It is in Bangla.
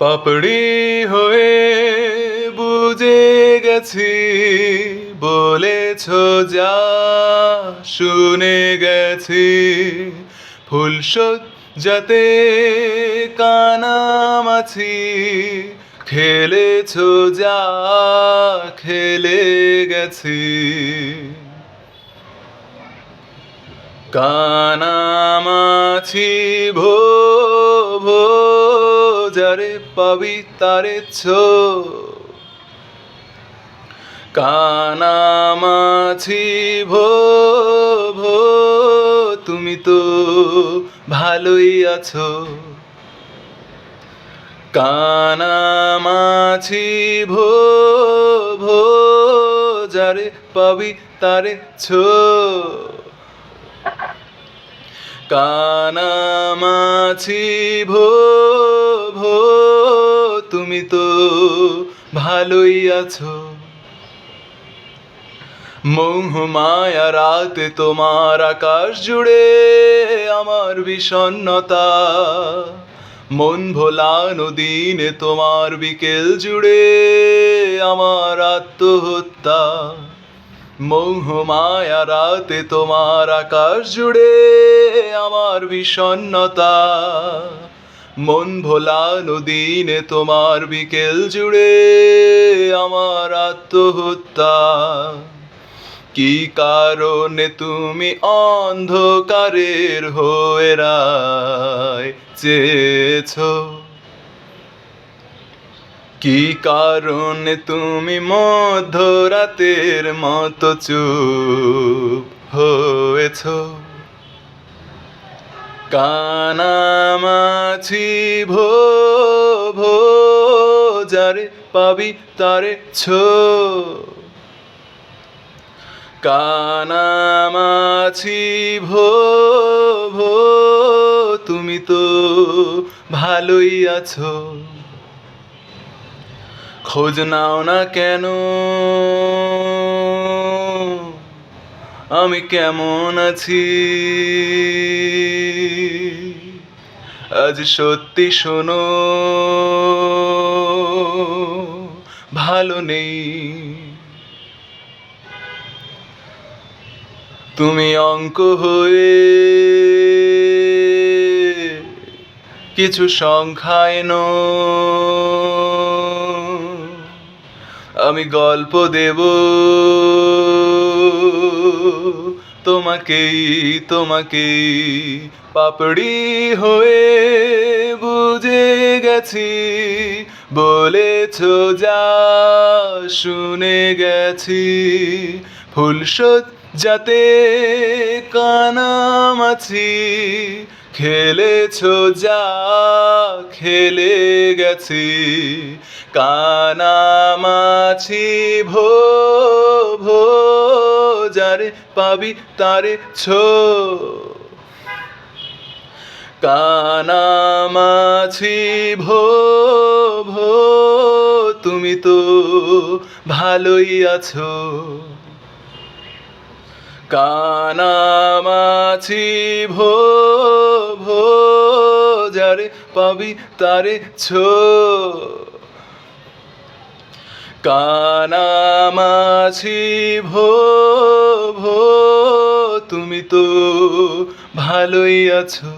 পাপড়ি হয়ে বুঝে গেছি, বলেছ যা শুনে গেছি। ফুলশোধ যাতে কানামাছি, খেলেছ যা খেলে গেছি। কানামাছি ভো ভো, যারে পাবি তারে ছো। কানামাছি ভো ভো, তুমি তো ভালোই আছো। কানামাছি ভো ভো, যারে পাবি তারে ছো। কানামাছি ভো ভো, তুমি তো ভালোই আছো। মোহমায়া রাতে তোমার আকাশ জুড়ে আমার বিষণ্ণতা, মন ভোলানো দিনে তোমার বিকেল জুড়ে আমার আত্মহত্যা। মোহমায়া রাতে তোমার আকাশ জুড়ে আমার বিষণ্ণতা, মন ভোলানো দিনে তোমার বিকেল জুড়ে আমার আত্মহত্যা। কি কারণে তুমি অন্ধকারের হয়ে রায় চেয়েছ? কি কারণে তুমি মধ্যরাতের মতো চুপ হয়েছ? কানামাছি ভো ভো, যারে পাবি তারে ছো। কানামাছি ভো ভো, তুমি তো ভালোই আছো। খোঁজ নাও না কেন আমি কেমন আছি? আজ সত্যি শোনো, ভালো নেই। তুমি অঙ্ক হয়ে কিছু সংখ্যা এনো, আমি গল্প দেব তোমাকেই তোমাকেই। পাপড়ি হয়ে বুঝে গেছি, বলেছ যা শুনে গেছি। ফুলশোধ যাতে কানামাছি, খেলেছ যা খেলে গেছি। কানামাছি ভো ভো, যারে পাবি তারে ছো। কানামাছি ভো ভো, তুমি তো ভালোই আছো। কানামাছি ভো ভো, যারে পাবি তারে ছো। কানামাছি ভো ভো, তুমি তো ভালোই আছো।